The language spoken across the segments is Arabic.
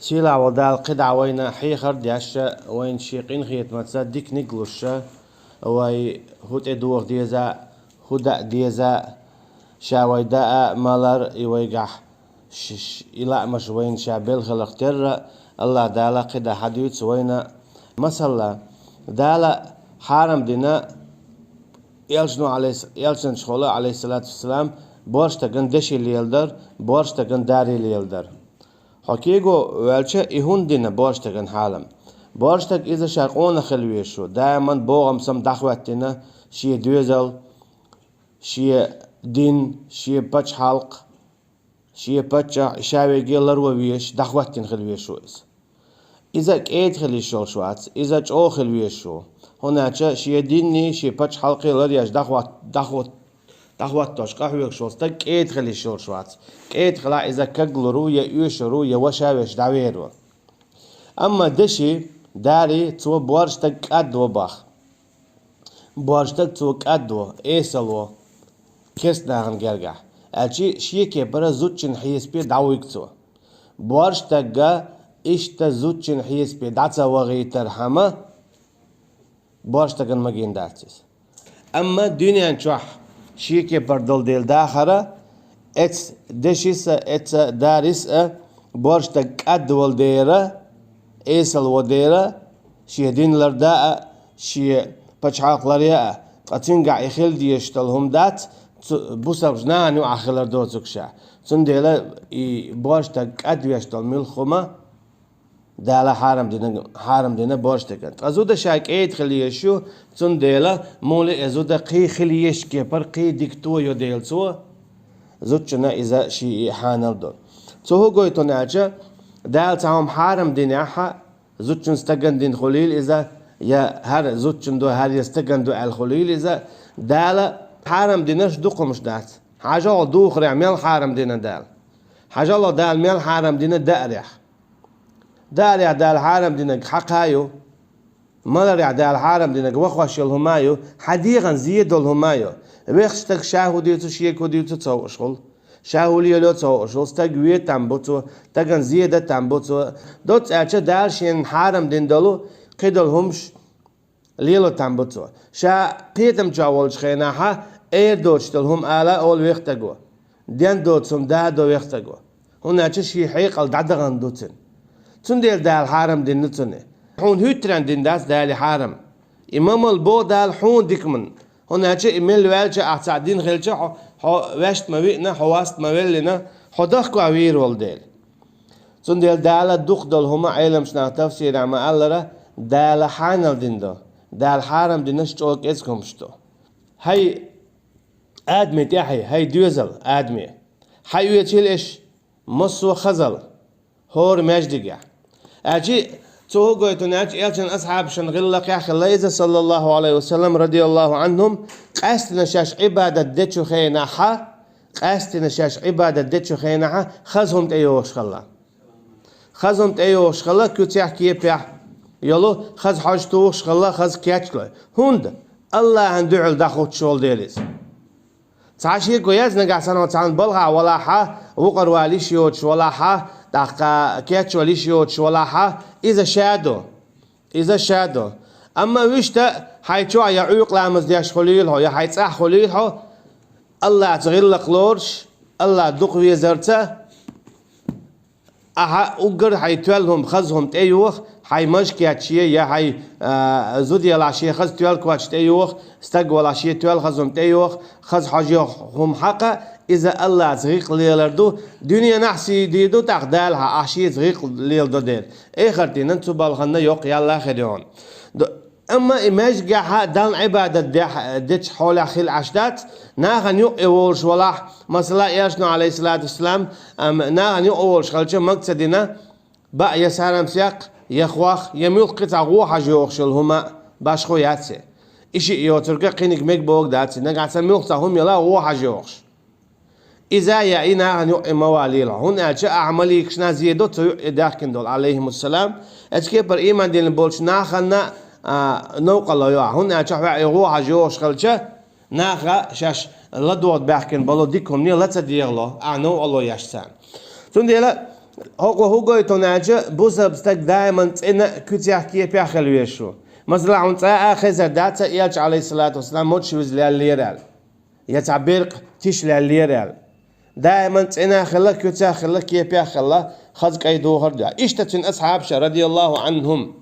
سيلا ودال قدع وين حيخر دياشا وين شيقين خيت متسا ديك نقلوشا وي هوت ادوغ ديزا هودا ديزا شاوي داء مالر يويقح إلا مش وين شابيل خلق تر الله دالا قدع حديث وين مثلا دالا حارم دينا يلشن شخولا عليه الصلاة والسلام بورش تقن دشي ليلدر بورش تقن داري ليلدر حكيجو والشة يهون دينا بورش تقن حالم بورش تق إذا شاقونا خلويشو دائما بوغم سم دخواتنا شي دوزل شي دين شي بچ حلق شي بچ شاوي جيلر وويش دخواتين خلويشو إذا كيد خليشو شوات إذا جو خلويشو هناك شي ديني شي بچ حلقي لرياش دخوات توش قهويك شوز تك كيد خليشو شوات كيد خلا إذا كجلرو يوشرو يوشاوش دعويرو أما دشي داري تو بورش تك أدو باخ بورش تك تو أدو إيسلو كيس ناغن جرجع أشي شيء كبر زوجين حيس بي دعويك تو بورش تك إشتا زوجين حيس بي دعتا وغيتر حما بورش تكن مجين داتس أما دنيا نشوح شيء كبر دل ديل داخرة اتس دشيس اتس دارس بورش تك أدول ديرة إيسل وديرة شيء دين لرداء شيء بچعاق لرياء قتنقع يخل ديشتلهم دات بوسب جنان وآخر دوتكشا تنديلا بورش تك أدويشتل ملخمة دالا حارم دينا بورش تكن أزودا شاك ايد خليشو تنديلا مولي أزودا قي خليش كيبر قي ديكتو يديل سو زوجنا إذا شي حانل دول هو قويتو ناجا دال تاهم حارم ديناحا زوجن استقن دين خليل إذا يا هر زوجن دو هر يستقن دو الخليل إذا دالا حارم ديناش دوقمش دات حاجة دوخر يعمل حارم دينا دال حاجة الله دال ميل حارم دينا داريح داريح دال حارم دينا حقايو مالريح دال حارم دينا وخوش الهمايو حديقا زيد الهمايو ويخشتك شاهو ديتو شيكو ديتو توشغل شاهولي لو توشغل استقوية تنبوتو تقن زيادة تنبوتو دوت اچه دال شين حارم دين دولو قيدل همش ليلو تنبوتو شا قيتم جاولش خيناها اير دوشتل هم آلا اول ويختقو دين دوتسم دا دو ويختقو هنا اچه شي حيقل دعدغن دوتن تنديل دال حارم دين نتنه حون هيتران دين داس دالي حارم امام البو دال حون ديكمن هنا اچه امال والچه اعتعدين خلچه وشت مويقنا حواست مويلنا حدخكو عوير والديل تنديل دالا دوخ دل هما علم شنا تفسير عما ألرا دالا حانل دين دو دال حارم دينش چوك ازكم شتو هاي آدمي تيحي هاي دوزل آدمي هاي ويتشيلش مصو خزل هور مجدقع اجي تو قويتو ناج إلشان أصحاب شنغلق يا خليزة صلى الله عليه وسلم رضي الله عنهم قاستنا شاش عبادة ديتشو خيناحا قاستنا شاش عبادة ديتشو خيناحا خزهم تأيوش خلا خزهم تأيوش خلا كتيح كيبيح يلو خز حاجتوش خلا خز كياتشلا هند الله هندعو داخوت شول ديليز تعشي كويس نقاسنا وتعان بلغا ولا حا وقر واليش يوتش ولا حا داقا كياتش واليش يوتش ولا حا إذا شادو أما ويشتا حيتشوع يعيق لامز دياش خليلها يا حيتساح خليلها الله تغلق لورش الله دوق ويزرتا أها أقر حيتوالهم خزهم تأيوخ حي مشكياتشيه يا حي زودي العشية خز توال كواتش تأيوخ استق والعشية توال خزهم تأيوخ خز حاجيهم حقا إذا الله تغيق ليلردو دنيا نحسي ديدو تقدالها عشية تغيق ليلدو دير إخرتين انتو بالغنا يوق يالله خيرون أما إماج قاها دان عبادة ديش حول خيل عشدات ناغن يوق إولش ولاح مثلا إيشنا عليه الصلاة والسلام ناغن يوق إولش خلچه مقصدنا بقى يسارم سياق يخواخ يميل قطع غوحة جوخشل هما باشخو ياتسي إشي يوترقى قينك ميك بوك داتسي نقعد ميلقطع هم يلا غوحة جوخش إذا يعينا نوع مواليل هنا أشياء عملي كشنا زيادو داخل دول عليهم السلام أشكي بر إيمان دين بولش ناخنا نوق الله يا هنا أشياء يروح جوش خلشة ناخا شاش لدوت باكن بلو ديكم نيل لا تدير له أعنو الله يشتان ثم ديلا هو يتوناجا بوسا بستك دائما إن كتير كيف يأخذ ويشو مثلا عن آخر داتا يالش عليه الصلاة والسلام موتش وزلي الليرال يتعبير تيش لليرال دائما إن خلا كتير خلا كيف يأخذ خزق أيدو هردا إشتتن أصحاب رضي الله عنهم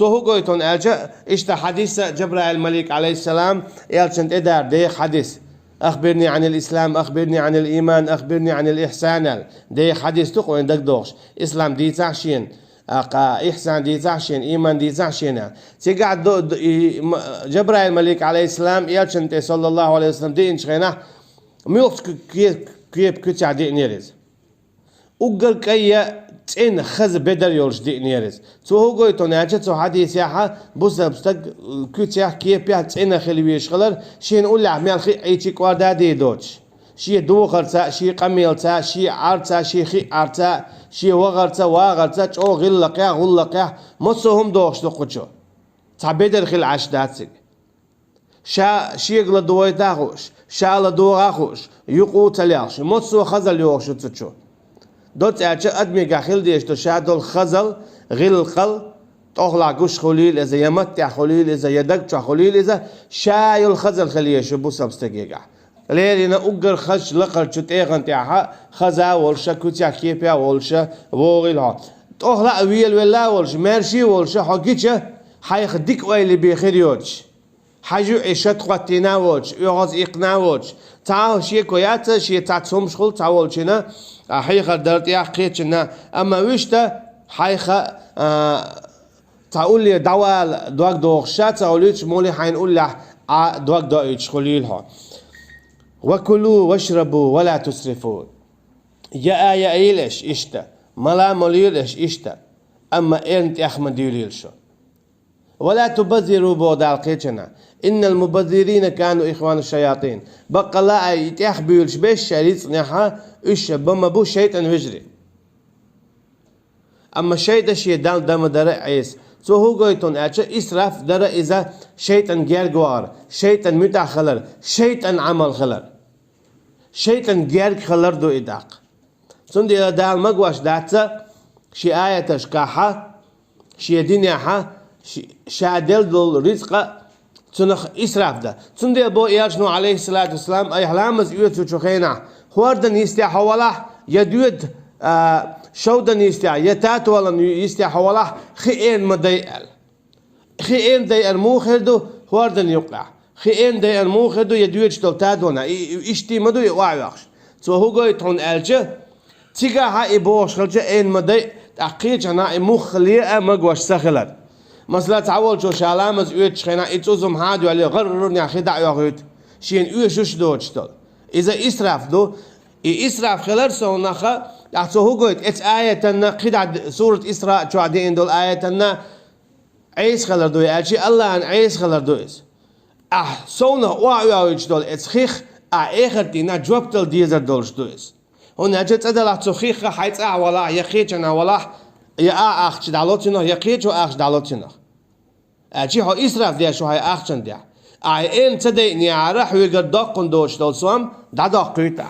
هو يتون ألجا إشت حديث جبرائيل الملك عليه السلام يالشنت إدار ده حديث أخبرني عن الإسلام أخبرني عن الإيمان أخبرني عن الإحسان ده حديث تقو عندك دوش إسلام دي تعشين إحسان دي تعشين إيمان دي تعشين تقعد جبرائيل الملك عليه السلام يالشنت صلى الله عليه وسلم دي إنشغينا ميوف كيف كتع دي نيرز وقل كي تين خز بدر يولش دي نيرز هو يتوناجا حديث ياها بوسا بستك كتع كيف يا تين خلويش خلر شين نقول عميال خي ايتي كواردا دي دوتش شي دوغرتا شي قميلتا شي عرتا شي خي عرتا شي وغرتا او غلقيا مصهم دوغش دقوچو تعبدر خل عشداتك شي غلا دويتاخوش شال دوغاخوش يقوت لياش مصو خزل يوغش تشو دوت أجا أدمي قاخل ديش تو شادول خزل غلقل تغلع قوش خليل إذا يمتع خليل إذا يدقش خليل إذا شاي الخزل خليش بوسا بستقيقع ليرينا أقر خش لقر شتيغن تاعها خزا والشا كوتيا كيبيا والشا وغيلها تغلع ويل ولا والش مارشي والشا حقيتش حيخديك ويلي بخير يوتش حاجو عشت قوتينا ووش يغاز إقنا ووش تعال شيء كويات شيء تعتصم شغل تعولشنا حيخ درت يا قيتشنا أما وشتا حيخ تقول لي دوال دوق دوغشات تقوليش مولي حينقول له دوق دوغش خليلها وكلوا واشربوا ولا تسرفوا يا إيلش إشتا ملا مليلش إشتا أما أنت أحمد يليلشو ولا تبذروا بودال قيتشنا إن المبذرين كانوا إخوان الشياطين بقى لا يتحبيلش بيش شريط نحا إيش بما بو شيطان وجري أما الشيطان شيء دم درع عيس هو قويتون أشياء إسراف درع إذا شيطان جيرجوار شيطان متع خلر شيطان عمل خلر شيطان جيرج خلر دو إداق سندي دال مقواش داتا شي آية تشكاحة شي دنياها شادل دول رزقه تنخ إسراف ده تندي أبو إياشنو عليه الصلاة والسلام أي حلامز يوتو شخينا خوردن يستيا حواله يدود شودن يستيا يتات ولا يستيا حواله خيين مديئل خيين ديئل مو خردو خوردن يقع خيين ديئل مو خردو يدود شتول تادونا إشتي مدو يقعش هو قويتون ألجه تيجا هاي بوش خلجه إن مديئ أقيج أنا مخلية مقوش سخلت مثلا تعول شو شالامز يوتش خينا إتوزم هادو عليه غررني خدع ياخد شين يوشش دوتشتل إذا إسراف دو إسراف خلر سونخا يعطوه قويت إت آية قدع سورة إسراء شو عدين دول آية عيس خلر دو يأتي الله عن عيس خلر دو إس سونا واعيش دول إت خيخ آخرتنا جوبتل ديزر دولش دو إس هنا جت أدلع تخيخ حيت ولا يخيجنا ولا يا أخش دالوتنا يخيج وأخش دالوتنا أجي هو إسراف ده شو هاي أخشن ده إن تديني عارح ويقدقن دوش دولسوام دقيقة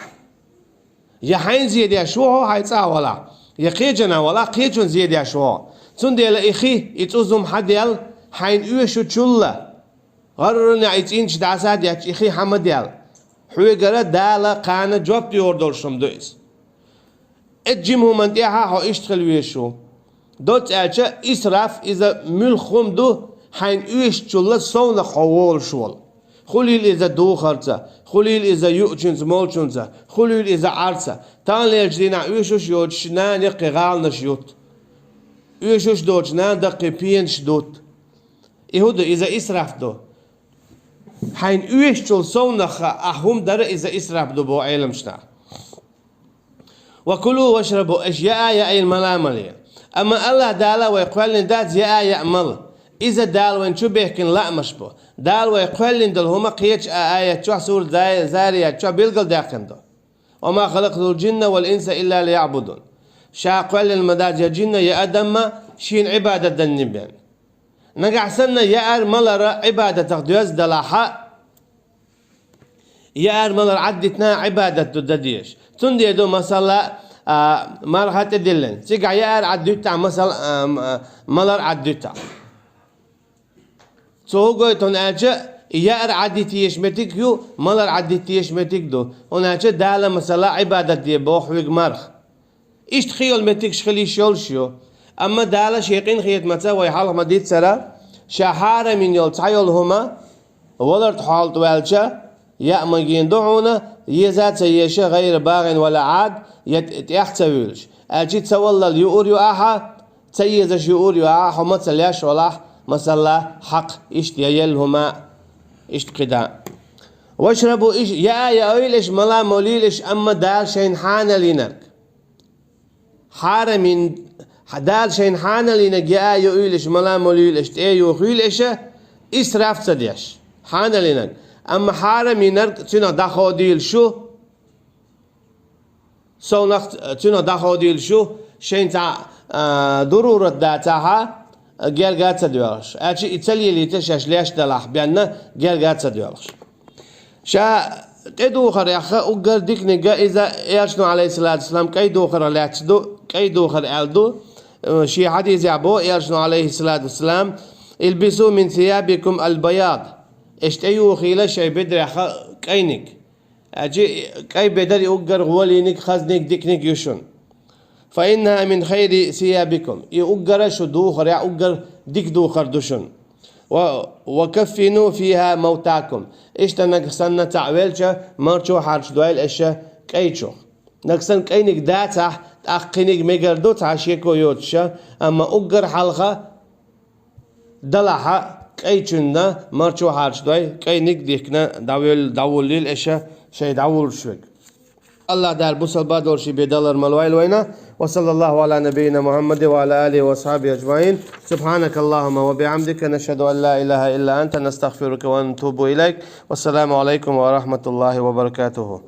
يا حين زيادة شو هو هاي ولا يخيجنا ولا خيجون زيادة شو تندي لإخي يتوزم حديل حين يوشو تشولا غررنا يتينش دعسات يا إخي حمد يال حويقرا دالا قانا جواب يوردولشم دويس الجمهور منطقة هو يشتغل ويشو دوت أشياء إسراف إذا ملخم دو حين يشتغل صون خوال شوال خليل إذا دو خرطة خليل إذا يؤجنز مولشنزة خليل إذا عرسة تان ليجدينا يشوش يوجشنا نقغال نشيوت يشوش دوجنا دقي بينش دوت يهود إذا إسراف دو حين يشتغل صون أهم در إذا إسراف دو بو علم شنا وكلوا واشربوا أشياء يا الملاملية أما الله دالا ويقول لنا دات يا يعمل إذا دال وين شو بيحكي لا مشبه دال ويقول لنا دل هما قيتش آية شو سور زارية شو بيلقل داخل دو وما خلقت الجن والإنس إلا ليعبدون شا قول المداد يا جن يا أدم شين عبادة النبيان نقع سنة يا أرملر عبادة تقديس دلاحة يا أرملر عدتنا عبادة تدديش تندي دو مثلا مرحة دلن تيجا يار عدوتا مثلا ملر عدوتا توغو توناجا يار عديتي يشمتك يو ملر عديتي يشمتك دو وناجا دالا مثلا عبادة دي بوح ويغمرخ إيش تخيل متك شخلي شو أما دالا شيقين خيط متا ويحالك مديد سرا شحارة من يول تعيول هما ولرت حالت والجا يأمجين دعونا يزات سيشا غير باغ ولا عاد يحتويلش أجي تولى اليؤور يؤاحا تيزش يؤور يؤاحا وما تسلياش ولا مسلا حق إشت يلهما إشت قدا واشربوا إيش يا أويلش ملا موليلش أما دال شين حانا لينك حارمين دال شين حانا لينك يا أويلش ملا موليلش تأيو خيلش إسراف تديش حانا لينك أما حارمين تنا دخو ديل شو سونخت تنا دخو ديل شو شين تاع ضرورة داتها جال قاعد تدوارش أشي إيطاليا اللي تشاش ليش دلح بأنه جال قاعد تدوارش شا كيدو يا أخي أقدر ديك نجا إذا يرشنو عليه الصلاة والسلام كيدو خر لا تدو كيدو خر ألدو شي حديث يعبو يرشنو عليه الصلاة والسلام البسوا من ثيابكم البياض اشتيو خيلا شي بدر أخي كينك أجي كي بدر أقدر غولينك خزنك ديكنك يشون فإنها من خير ثيابكم يؤجر شو دوخر يا أجر ديك دوخر دوشن وكفنوا فيها موتاكم إيش تنقصنا تعويلشة مرشو حارش دويل إيشة كيشو نقصن كينك داتا تأخينك مجردو تعشيكو يوتشة أما أجر حلقة دلحة كيشنا مرشو حارش دويل كينك ديكنا داوليل إيشة شيء داول شوك الله دار بوصل بادور شي بدلر ملويل وينا وصلى الله على نبينا محمد وعلى آله وصحبه أجمعين سبحانك اللهم وبحمدك نشهد أن لا إله إلا أنت نستغفرك ونتوب إليك والسلام عليكم ورحمة الله وبركاته.